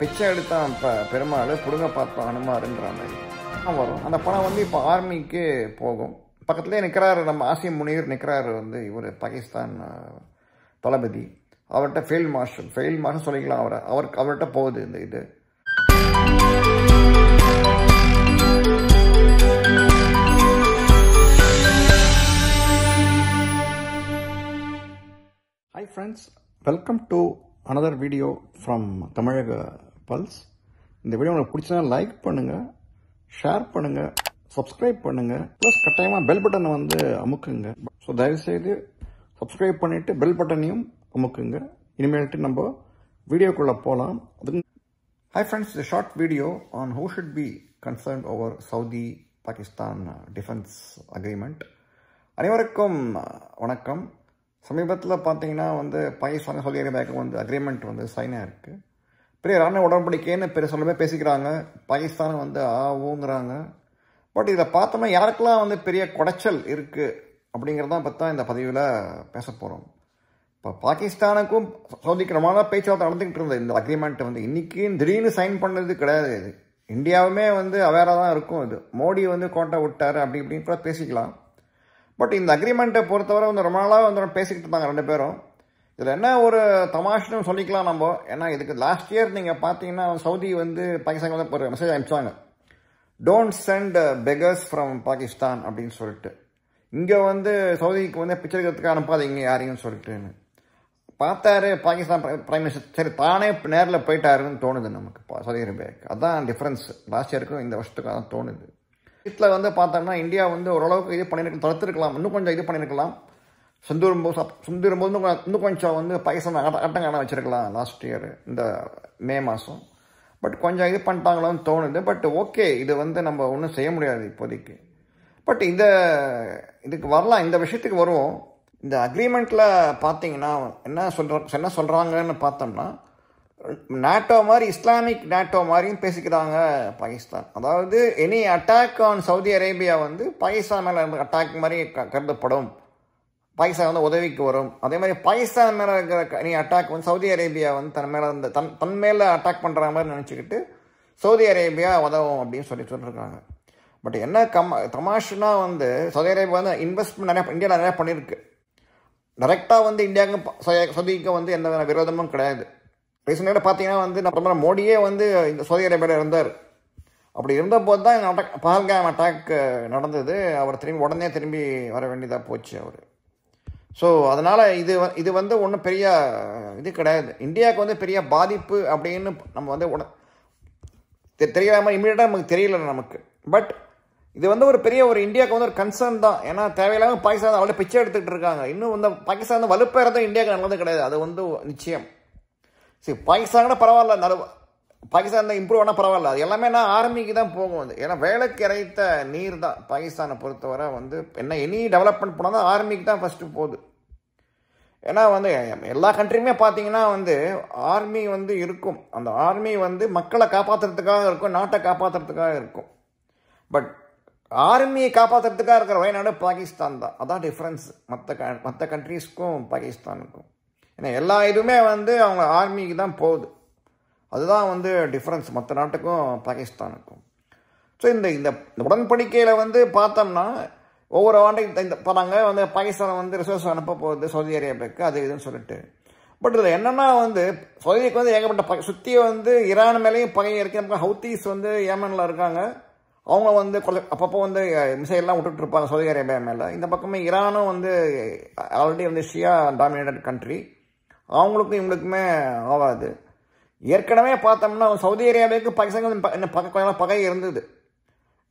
பிச்சை எடுத்தான் பெருமாள் புடுங்க பார்த்தான் அனுமாருன்ற மாதிரி வரும். அந்த படம் வந்து இப்போ ஆர்மிக்கு போகும். பக்கத்துலேயே நிற்கிறாரு நம்ம ஆசிம் முனீர் நிற்கிறாரு, வந்து இவர் பாகிஸ்தான் தளபதி. அவர்கிட்ட ஃபீல்ட் மார்ஷல் சொல்லிக்கலாம், அவர்கிட்ட போகுது இந்த இது. Hi friends, welcome to another video from தமிழக பல்ஸ். இந்த வீடியோ உங்களுக்கு பிடிச்சா லைக் பண்ணுங்கள், ஷேர் பண்ணுங்கள், சப்ஸ்கிரைப் பண்ணுங்கள், ப்ளஸ் கட்டாயமாக பெல் பட்டனை வந்து அமுக்குங்க. ஸோ தயவுசெய்து சப்ஸ்கிரைப் பண்ணிவிட்டு பெல் பட்டனையும் அமுக்குங்க. இனிமேல்ட்டு நம்ம வீடியோக்குள்ளே போகலாம். Hi friends, the short video on who should be concerned over Saudi Pakistan defence agreement. அனைவருக்கும் வணக்கம். சமீபத்தில் பார்த்தீங்கன்னா வந்து பாகிஸ்தான் சவுதி அரேபியாவுக்கு வந்து அக்ரிமெண்ட் வந்து சைன் ஆகிருக்கு. பெரிய ராணுவ உடன்படிக்கைன்னு பெரிய சொல்லவே பேசிக்கிறாங்க. பாகிஸ்தானை வந்து ஆவுங்கிறாங்க. பட் இதை பார்த்தோம்னா யாருக்கெல்லாம் வந்து பெரிய குடைச்சல் இருக்குது அப்படிங்கிறதான் பற்றி தான் இந்த பதிவில் பேச போகிறோம். இப்போ பாகிஸ்தானுக்கும் சவுதிக்கு ரொம்ப நாளாக பேச்சுவார்த்தை நடந்துக்கிட்டு இருந்தது. இந்த அக்ரிமெண்ட் வந்து இன்றைக்கின்னு திடீர்னு சைன் பண்ணது கிடையாது. இது இந்தியாவுமே வந்து அவேராக தான் இருக்கும். இது மோடி வந்து கோட்டை விட்டார் அப்படி இப்படின்னு கூட பேசிக்கலாம். பட் இந்த அக்ரிமெண்ட்டை பொறுத்தவரை வந்து ரொம்ப நாளாக வந்து பேசிக்கிட்டு இருந்தாங்க ரெண்டு பேரும். இதில் என்ன ஒரு தமாஷ்னு சொல்லிக்கலாம் நம்ம. ஏன்னா இதுக்கு லாஸ்ட் இயர் நீங்கள் பார்த்தீங்கன்னா சவுதி வந்து பாகிஸ்தான் வந்து ஒரு மெசேஜ் அனுப்பிச்சாங்க, don't send beggars from Pakistan அப்படின்னு சொல்லிட்டு. இங்கே வந்து சவுதிக்கு வந்து பிச்சை எடுக்கிறதுக்கு அனுப்பாதீங்க யாரையும் சொல்லிட்டுன்னு பார்த்தாரு பாகிஸ்தான் பிரைம் மினிஸ்டர். சரி, தானே நேரில் போயிட்டாருன்னு தோணுது நமக்கு சவுதி அரேபியாவுக்கு. அதுதான் டிஃப்ரென்ஸ். லாஸ்ட் இயருக்கும் இந்த வருஷத்துக்கும் அதான் தோணுது. இதில் வந்து பார்த்தோம்னா இந்தியா வந்து ஓரளவுக்கு இது பண்ணியிருக்கலாம், தடுத்துருக்கலாம், இன்னும் கொஞ்சம் இது பண்ணியிருக்கலாம். சுந்திரும்போது இன்னும் கொஞ்சம் வந்து பாகிஸ்தான் அட்டங்கான வச்சுருக்கலாம் லாஸ்ட் இயர் இந்த மே மாதம். பட் கொஞ்சம் இது பண்ணிட்டாங்களோன்னு தோணுது. பட் ஓகே, இது வந்து நம்ம ஒன்றும் செய்ய முடியாது இப்போதைக்கு. பட் இதுக்கு வரலாம், இந்த விஷயத்துக்கு வருவோம். இந்த அக்ரிமெண்ட்டில் பார்த்தீங்கன்னா என்ன சொல்கிறாங்கன்னு பார்த்தோம்னா, நாட்டோ மாதிரி இஸ்லாமிக் நாட்டோ மாதிரியும் பேசிக்கிறாங்க பாகிஸ்தான். அதாவது any attack on Saudi Arabia வந்து பாகிஸ்தான் மேலே அட்டாக் மாதிரி கருதப்படும், பாகிஸ்தான் வந்து உதவிக்கு வரும். அதே மாதிரி பாகிஸ்தான் மேலே இருக்கிற எனி அட்டாக் வந்து சவுதி அரேபியா வந்து தன் மேலே அட்டாக் பண்ணுற மாதிரி நினச்சிக்கிட்டு சவுதி அரேபியா உதவும் அப்படின்னு சொல்லியிருக்காங்க. பட் என்ன தமாஷுனா வந்து சவுதி அரேபியா வந்து இன்வெஸ்ட்மெண்ட் இந்தியாவில் நிறையா பண்ணியிருக்கு. டைரெக்டாக வந்து இந்தியாவுக்கு சவுதிக்கு வந்து எந்த விரோதமும் கிடையாது. ரீசெண்டாக பார்த்தீங்கன்னா வந்து நம்ம மோடியே வந்து இந்த சவுதி அரேபியாவில் இருந்தார். அப்படி இருந்தபோது தான் இந்த பஹல்காம் அட்டாக் நடந்தது. அவர் உடனே திரும்பி வர வேண்டியதாக போச்சு அவர். ஸோ அதனால் இது வந்து ஒன்றும் பெரிய இது கிடையாது. இந்தியாவுக்கு வந்து பெரிய பாதிப்பு அப்படின்னு நம்ம வந்து தெரியாமல் இமீடியட்டாக நமக்கு தெரியல நமக்கு. பட் இது வந்து ஒரு பெரிய இந்தியாவுக்கு வந்து ஒரு கன்சர்ன் தான். ஏன்னா தேவையில்லாமல் பாகிஸ்தான் அவ்வளோ பிச்சை எடுத்துகிட்டு இருக்காங்க. இன்னும் வந்து பாகிஸ்தான் வந்து வலுப்பேறதும் இந்தியாவுக்கு நல்லது கிடையாது, அது வந்து நிச்சயம். சரி, பாகிஸ்தான் கூட பரவாயில்ல, பாகிஸ்தான் தான் இம்ப்ரூவ் ஆனால் பரவாயில்ல. அது எல்லாமே நான் ஆர்மிக்கு தான் போகும். அது ஏன்னா வேலைக்கு இறைத்த நீர் தான் பாகிஸ்தானை பொறுத்தவரை வந்து என்ன எனி டெவலப்மெண்ட் போனால் தான் ஆர்மிக்கு தான் ஃபஸ்ட்டு போகுது. ஏன்னா வந்து எல்லா கண்ட்ரியுமே பார்த்தீங்கன்னா வந்து ஆர்மி வந்து இருக்கும். அந்த ஆர்மி வந்து மக்களை காப்பாற்றுறதுக்காக இருக்கும், நாட்டை காப்பாற்றுறதுக்காக இருக்கும். பட் ஆர்மியை காப்பாற்றுறதுக்காக இருக்கிற வயநாடு பாகிஸ்தான் தான். அதான் டிஃப்ரென்ஸ் மற்ற கண்ட்ரீஸ்க்கும் பாகிஸ்தானுக்கும். ஏன்னா எல்லா இதுவுமே வந்து அவங்க ஆர்மிக்கு தான் போகுது. அதுதான் வந்து டிஃப்ரென்ஸ் மற்ற நாட்டுக்கும் பாகிஸ்தானுக்கும். ஸோ இந்த உடன்படிக்கையில் வந்து பார்த்தோம்னா ஒவ்வொரு ஆண்டையும் இந்த போகிறாங்க வந்து பாகிஸ்தானை வந்து ரிசோர்ஸ் அனுப்ப போகுது சவுதி அரேபியாவுக்கு, அது இதுன்னு சொல்லிட்டு. பட் இதில் என்னென்னா வந்து சவுதிக்கு வந்து ஏகப்பட்ட சுற்றி வந்து ஈரான் மேலேயும் பகை இருக்கு. ஹவுத்தீஸ் வந்து ஏமனில் இருக்காங்க. அவங்க வந்து அப்பப்போ வந்து மிசைல்லாம் விட்டுட்டு இருப்பாங்க சவுதி அரேபியா மேலே. இந்த பக்கமே ஈரானும் வந்து ஆல்ரெடி வந்து ஷியா டாமினேட்டட் கண்ட்ரி, அவங்களுக்கும் இவங்களுக்குமே ஆகாது. ஏற்கனவே பார்த்தோம்னா சவுதி அரேபியாவுக்கு பாகிஸ்தான் கொஞ்சம் பகை இருந்தது.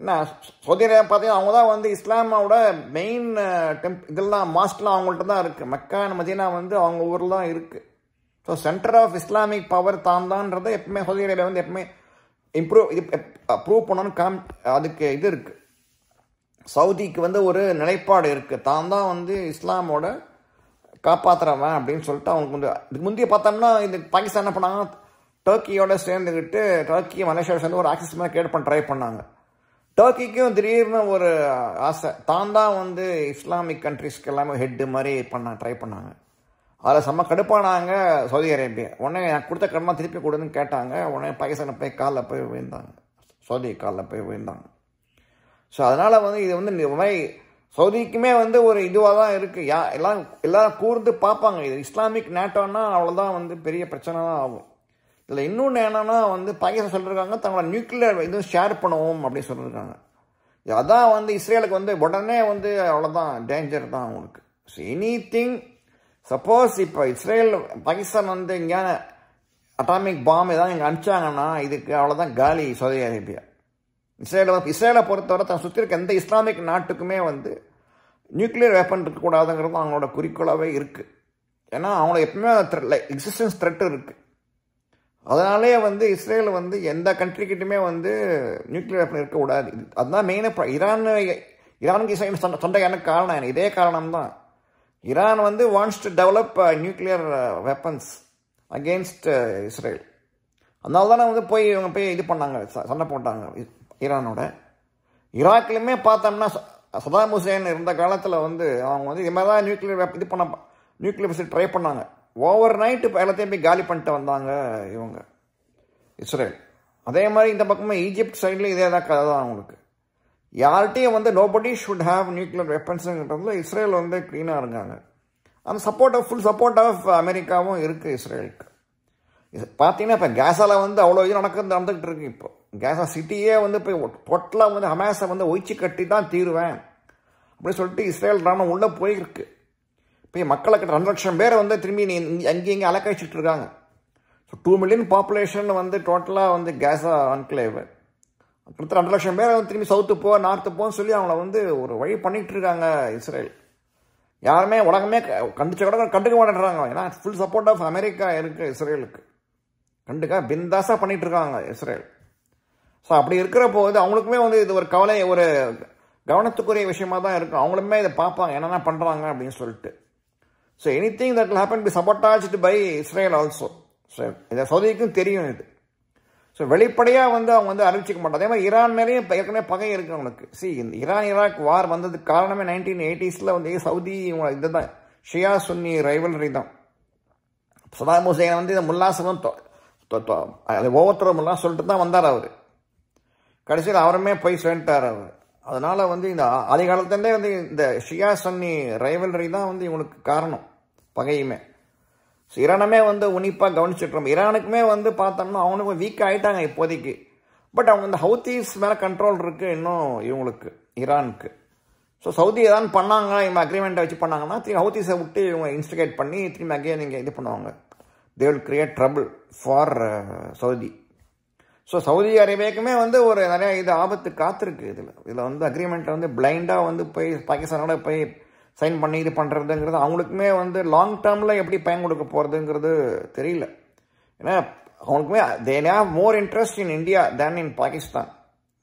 என்ன சவுதி அரேபியா பார்த்தீங்கன்னா அவங்க தான் வந்து இஸ்லாமோட மெயின் இதெல்லாம் மாஸ்க்லாம் அவங்கள்ட்ட தான் இருக்குது. மக்கா மதீனா வந்து அவங்க ஊரில் தான் இருக்குது. So centre of Islamic power தான்ன்றதை எப்பவுமே சவுதி அரேபியா வந்து எப்பவுமே ப்ரூவ் பண்ணணும்னு அதுக்கு இது இருக்குது. சவுதிக்கு வந்து ஒரு நிலைப்பாடு இருக்குது, தான் வந்து இஸ்லாமோட காப்பாற்றுறவன் அப்படின்னு சொல்லிட்டு. அவங்களுக்கு வந்து இதுக்கு முந்தைய பார்த்தோம்னா இந்த பாகிஸ்தான் என்ன பண்ணாங்கன்னா டர்க்கியோட சேர்ந்துக்கிட்டு டர்க்கி மலேசியாவோட சேர்ந்து ஒரு ஆக்சஸ் மேலே கிரியேட் பண்ண ட்ரை பண்ணாங்க. டர்க்கிக்கும் திடீர்னு ஒரு ஆசை, தான் வந்து இஸ்லாமிக் கண்ட்ரிஸ்க்கு எல்லாமே ஹெட்டு மாதிரி ட்ரை பண்ணாங்க. அதில் செம்ம கடுப்பானாங்க சவுதி அரேபியா. உடனே எனக்கு கொடுத்த கடனை திருப்பி கொடுன்னு கேட்டாங்க. உடனே பாகிஸ்தானை போய் காலில் போய் விழுந்தாங்க, சவுதி காலில் போய் விழுந்தாங்க. ஸோ அதனால் வந்து இது வந்து இந்த மாதிரி சவுதிக்குமே வந்து ஒரு இதுவாக தான் இருக்குது. எல்லாம் கூர்ந்து பார்ப்பாங்க. இது இஸ்லாமிக் நேட்டோன்னா அவ்வளோதான் வந்து பெரிய பிரச்சனை தான் ஆகும். இதில் இன்னொன்று என்னென்னா வந்து பாகிஸ்தான் சொல்லியிருக்காங்க தங்களோட நியூக்ளியர் இதுவும் ஷேர் பண்ணுவோம் அப்படின்னு சொல்லியிருக்காங்க. அதான் வந்து இஸ்ரேலுக்கு வந்து உடனே வந்து அவ்வளோதான் டேஞ்சர் தான் அவங்களுக்கு. ஸோ எனி சப்போஸ் இப்போ இஸ்ரேல் பாகிஸ்தான் வந்து எங்கேயான அட்டாமிக் பாம் ஏதாவது இங்கே அனுப்பிச்சாங்கன்னா இதுக்கு அவ்வளோதான் காலி சவுதி அரேபியா. இஸ்ரேலை பொறுத்தவரை தான் சுற்றி இருக்க எந்த இஸ்லாமிக் நாட்டுக்குமே வந்து நியூக்ளியர் வெப்பன் இருக்கக்கூடாதுங்கிறது அவங்களோட குறிக்கோளாகவே இருக்குது. ஏன்னா அவங்களுக்கு எப்பவுமே எக்ஸிஸ்டன்ஸ் த்ரெட் இருக்குது. அதனாலே வந்து இஸ்ரேல் வந்து எந்த கண்ட்ரிக்கிட்டுமே வந்து நியூக்ளியர் வெப்பன் இருக்கக்கூடாது. அதுதான் மெயினாக ஈரானுக்கு இஸ்ரேல் சண்டைக்கான காரணம் இதே காரணம் தான். ஈரான் வந்து wants to develop nuclear weapons against Israel. அதனால தானே வந்து இவங்க போய் இது பண்ணாங்க, சண்டை போட்டாங்க ஈரானோட. ஈராக்லையுமே பார்த்தோம்னா சதாம் ஹுசேன் இருந்த காலத்தில் வந்து அவங்க வந்து இது மாதிரி தான் நியூக்ளியர் வெப்பன் ட்ரை பண்ணாங்க. ஓவர் நைட்டு எல்லாத்தையும் போய் காலி பண்ணிட்டு வந்தாங்க இவங்க இஸ்ரேல். அதே மாதிரி இந்த பக்கமாக ஈஜிப்ட் சைட்லேயும் இதே தான் கதை தான் அவங்களுக்கு. யார்கிட்டையும் வந்து நோபடி ஷுட் ஹாவ் நியூக்ளியர் வெப்பன்ஸுங்கிறதுல இஸ்ரேல் வந்து க்ளீனாக இருக்காங்க. அந்த ஃபுல் சப்போர்ட் ஆஃப் அமெரிக்காவும் இருக்குது இஸ்ரேலுக்கு. பார்த்தீங்கன்னா இப்போ கேஸால் வந்து அவ்வளோ இது நடந்துகிட்டு இருக்கு. இப்போ கேஸா சிட்டியே வந்து போய் டோட்டலாக வந்து ஹமாஸை வந்து ஒழிச்சு கட்டி தான் தீருவேன் அப்படின்னு சொல்லிட்டு இஸ்ரேல் ராணுவம் உள்ளே போயிருக்கு. இப்போ மக்களை கிட்ட 2 லட்சம் பேரை வந்து திரும்பி அங்கேயும் அலக்கழிச்சிட்டு இருக்காங்க. ஸோ 2 மில்லியன் பாப்புலேஷன் வந்து டோட்டலாக வந்து கேஸா அன்க்ளேவ். கிட்டத்தட்ட 2 லட்சம் பேரை வந்து திரும்பி சவுத்து நார்த்து போன்னு சொல்லி அவங்கள வந்து ஒரு வழி பண்ணிகிட்டு இருக்காங்க இஸ்ரேல். யாருமே உலகமே கண்டுக்க மாட்டேன்றாங்க. ஏன்னா ஃபுல் சப்போர்ட் ஆஃப் அமெரிக்கா இருக்குது இஸ்ரேலுக்கு. பிந்தாஸாக பண்ணிகிட்டு இருக்காங்க இஸ்ரேல். ஸோ அப்படி இருக்கிற போது அவங்களுக்குமே வந்து இது ஒரு கவலை, ஒரு கவனத்துக்குரிய விஷயமா தான் இருக்கும். அவங்களுமே இதை பார்ப்பாங்க என்னென்ன பண்ணுறாங்க அப்படின்னு சொல்லிட்டு. So anything that will happen be sabotaged by Israel also. So இதை சவுதிக்கும் தெரியும் இது. ஸோ வெளிப்படையாக வந்து அவங்க வந்து அறிவிச்சிக்க மாட்டாங்க. அதே மாதிரி ஈரான் மேலேயும் ஏற்கனவே பகை இருக்குது அவங்களுக்கு. இந்த ஈராக் வார் வந்ததுக்கு காரணமே 1980s வந்து சவுதி இதுதான் ஷியா சுன்னி ரைவல்ரி தான். சதாம் ஹுசேன் வந்து இந்த முல்லாசம் அது ஒவ்வொருத்தரும் முல்லா சொல்லிட்டு தான் வந்தார் அவர். கடைசியில் அவருமே போய் சொல்லிட்டார் அவர். அதனால் வந்து இந்த ஆதி காலத்துலேருந்தே வந்து இந்த ஷியா சுன்னி ரைவல்ரி தான் வந்து இவங்களுக்கு காரணம் பகையுமே. ஸோ ஈரானுமே வந்து உன்னிப்பாக கவனிச்சுட்றோம். ஈரானுக்குமே வந்து பார்த்தோம்னா அவனுக்கு வீக் ஆகிட்டாங்க இப்போதைக்கு. பட் அவங்க இந்த ஹவுத்தீஸ் மேலே கண்ட்ரோல் இருக்குது இன்னும் இவங்களுக்கு ஈரானுக்கு. ஸோ சவுதி ஏதாவது பண்ணாங்க, இவங்க அக்ரிமெண்ட்டை வச்சு பண்ணாங்கன்னா திரும்பி ஹவுத்தீஸை விட்டு இவங்க இன்ஸ்டிகேட் பண்ணி திரும்பி அங்கேயே நீங்கள் இது பண்ணுவாங்க. They will create trouble for Saudi. So Saudi அரேபியாவுக்குமே வந்து ஒரு நிறையா இது ஆபத்து காத்திருக்கு. இதில் வந்து அக்ரிமெண்ட்டை வந்து பிளைண்டாக வந்து போய் பாகிஸ்தானோட போய் சைன் பண்ணி இது பண்ணுறதுங்கிறது அவங்களுக்குமே வந்து லாங் டேர்மில் எப்படி பயன் கொடுக்க போகிறதுங்கிறது தெரியல. ஏன்னா அவங்களுக்குமே they have more interest in India than in Pakistan.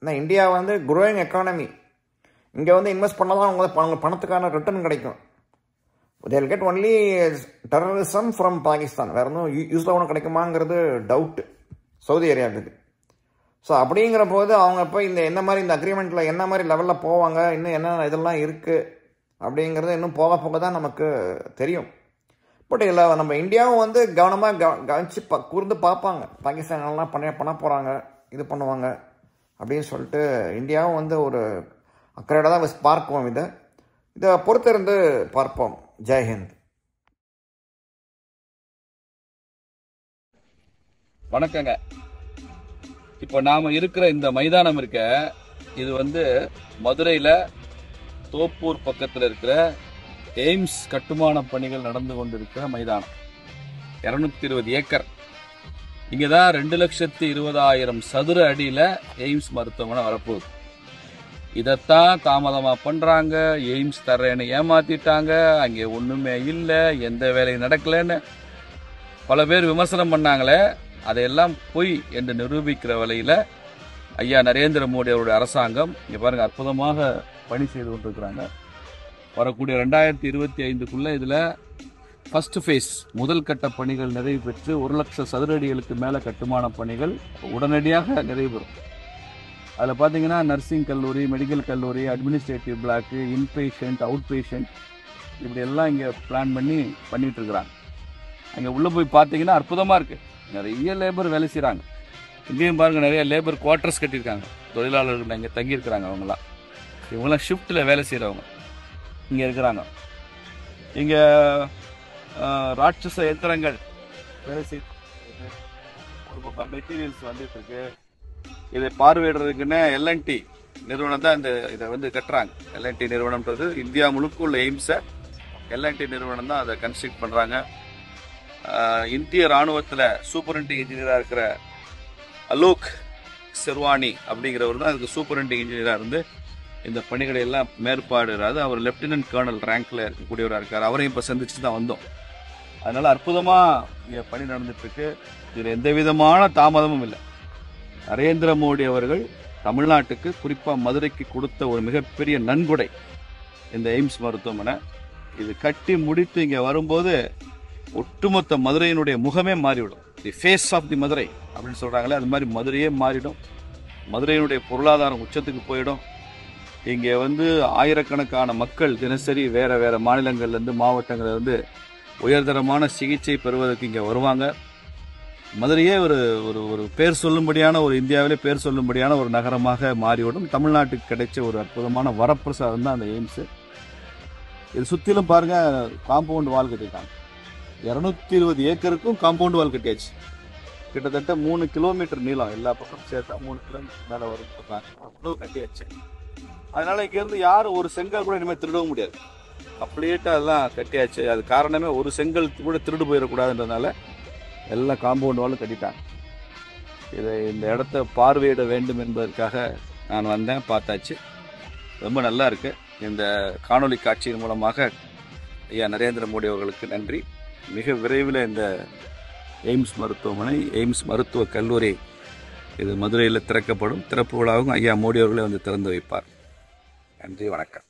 ஏன்னா இந்தியா வந்து க்ரோயிங் எக்கானமி. இங்கே வந்து இன்வெஸ்ட் பண்ணால் தான் அவங்க பணத்துக்கான ரிட்டர்ன் கிடைக்கும். They will get only terrorism from Pakistan. வேறு எதுவும் யூஸில் ஒன்று கிடைக்குமாங்கிறது டவுட்டு சவுதி அரேபியாவுக்கு. ஸோ அப்படிங்கிற போது அவங்க இப்போ இந்த மாதிரி இந்த அக்ரிமெண்ட்டில் என்ன மாதிரி லெவலில் போவாங்க, இன்னும் என்ன இதெல்லாம் இருக்குது அப்படிங்கிறது இன்னும் போக தான் நமக்கு தெரியும். பட் இதில் நம்ம இந்தியாவும் வந்து கவனமாக கவனித்து கூர்ந்து பார்ப்பாங்க. பாகிஸ்தான்லாம் பண்ண போகிறாங்க, இது பண்ணுவாங்க அப்படின்னு சொல்லிட்டு இந்தியாவும் வந்து ஒரு அக்கறையோட தான் பார்ப்போம். இதை பொறுத்திருந்து பார்ப்போம். ஜெய்ஹிந்த். வணக்கங்க. இப்போ நாம் இருக்கிற இந்த மைதானம் இருக்க, இது வந்து மதுரையில் தோப்பூர் பக்கத்தில் இருக்கிற எய்ம்ஸ் கட்டுமான பணிகள் நடந்து கொண்டிருக்கிற மைதானம். 220 ஏக்கர். இங்கே தான் 2,20,000 சதுர அடியில் எய்ம்ஸ் மருத்துவமனை வரப்போகுது. இதைத்தான் தாமதமாக பண்ணுறாங்க. எய்ம்ஸ் தர்றேன்னு ஏமாற்றிட்டாங்க. அங்கே ஒன்றுமே இல்லை, எந்த வேலையும் நடக்கலைன்னு பல பேர் விமர்சனம் பண்ணாங்களே, அதையெல்லாம் பொய் என்று நிரூபிக்கிற வகையில் ஐயா நரேந்திர மோடி அவருடைய அரசாங்கம் இங்கே பாருங்கள் அற்புதமாக பணி செய்து கொண்டிருக்கிறாங்க. வரக்கூடிய 2025க்குள்ளே இதில் ஃபர்ஸ்ட் ஃபேஸ் முதல் கட்ட பணிகள் நிறைவு பெற்று 1,00,000 சதுர அடிகளுக்கு மேலே கட்டுமான பணிகள் உடனடியாக நிறைவு பெறும். அதில் பார்த்தீங்கன்னா நர்சிங் கல்லூரி, மெடிக்கல் கல்லூரி, administrative block, inpatient, out patient இப்படி எல்லாம் இங்கே பிளான் பண்ணிட்டு இருக்கிறாங்க. அங்கே உள்ளே போய் பார்த்தீங்கன்னா அற்புதமாக இருக்குது. நிறைய லேபர் வேலை செய்கிறாங்க. இங்கேயும் பாருங்கள், நிறைய லேபர் குவார்ட்டர்ஸ் கட்டியிருக்காங்க. தொழிலாளர்கள் இங்கே தங்கியிருக்கிறாங்க. இவங்களாம் ஷிஃப்ட்டில் வேலை செய்கிறவங்க இங்கே இருக்கிறாங்க. இங்கே ராட்சச எந்திரங்கள் வேலை செய்ய ஒரு பக்கம் மெட்டீரியல்ஸ் வந்துட்டு இருக்கு. இதை பார்வையிடுறதுக்குன்னு எல்என்டி நிறுவனம் தான் இதை வந்து கட்டுறாங்க. எல்என்டி நிறுவனம்ன்றது இந்தியா முழுக்க உள்ள எய்ம்ஸை எல்என்டி நிறுவனம் தான் அதை கன்ஸ்ட்ரக்ட் பண்ணுறாங்க. இந்திய இராணுவத்தில் சூப்பரண்டிங் இன்ஜினியராக இருக்கிற அலோக் செர்வானி அப்படிங்கிறவர் தான் அதுக்கு சூப்பரண்டிங் இன்ஜினியராக இருந்து இந்த பணிகளை எல்லாம் மேற்பாடுறாரு. அவர் லெப்டினன்ட் கர்னல் ரேங்க்ல இருக்கக்கூடியவராக இருக்கார். அவரையும் இப்போ சந்திச்சு தான் வந்தோம். அதனால அற்புதமாக இங்கே பணி நடந்துட்டு இருக்கு. இதில் எந்த விதமான தாமதமும் இல்லை. நரேந்திர மோடி அவர்கள் தமிழ்நாட்டுக்கு, குறிப்பாக மதுரைக்கு கொடுத்த ஒரு மிகப்பெரிய நன்கொடை இந்த எய்ம்ஸ் மருத்துவமனை. இது கட்டி முடித்து இங்கே வரும்போது ஒட்டுமொத்த மதுரையினுடைய முகமே மாறிவிடும். The face of the Madurai அப்படின்னு சொல்கிறாங்களே, அது மாதிரி மதுரையே மாறிடும். மதுரையினுடைய பொருளாதாரம் உச்சத்துக்கு போயிடும். இங்கே வந்து ஆயிரக்கணக்கான மக்கள் தினசரி வேறு வேறு மாநிலங்கள்லேருந்து மாவட்டங்கள்லேருந்து உயர்தரமான சிகிச்சை பெறுவதற்கு இங்கே வருவாங்க. மதுரையே ஒரு ஒரு பேர் சொல்லும்படியான, ஒரு இந்தியாவிலே பேர் சொல்லும்படியான ஒரு நகரமாக மாறிவிடும். தமிழ்நாட்டுக்கு கிடைச்ச ஒரு அற்புதமான வரப்பிரசாதம் தான் அந்த எய்ம்ஸு. இது சுற்றிலும் பாருங்கள், காம்பவுண்ட் வால் கட்டியிருக்காங்க. 220 ஏக்கருக்கும் காம்பவுண்ட் வால் கட்டியாச்சு. கிட்டத்தட்ட 3 கிலோமீட்டர் நீளம், எல்லா பக்கம் சேர்த்தா 3 கிலோமீட்டர் மேலே வரும் சொல்கிறாங்க. அவ்வளோ கட்டியாச்சு. அதனால் இங்கேருந்து யாரும் ஒரு செங்கல் கூட இனிமேல் திருடவும் முடியாது. கம்ப்ளீட்டாக அதெல்லாம் கட்டியாச்சு. அது காரணமே ஒரு செங்கல் கூட திருடு போயிடக்கூடாதுன்றதுனால எல்லாம் காம்பவுண்ட் வாலும் கட்டிட்டாங்க. இந்த இடத்த பார்வையிட வேண்டும் என்பதற்காக நான் வந்தேன், பார்த்தாச்சு. ரொம்ப நல்லா இருக்குது. இந்த காணொளி காட்சியின் மூலமாக ஐயா நரேந்திர மோடி அவர்களுக்கு நன்றி. மிக விரைவில் இந்த எய்ம்ஸ் மருத்துவமனை, எய்ம்ஸ் மருத்துவக் கல்லூரி இது மதுரையில் திறக்கப்படும். திறப்பு விழாவும் ஐயா மோடி அவர்களே வந்து திறந்து வைப்பார். நன்றி, வணக்கம்.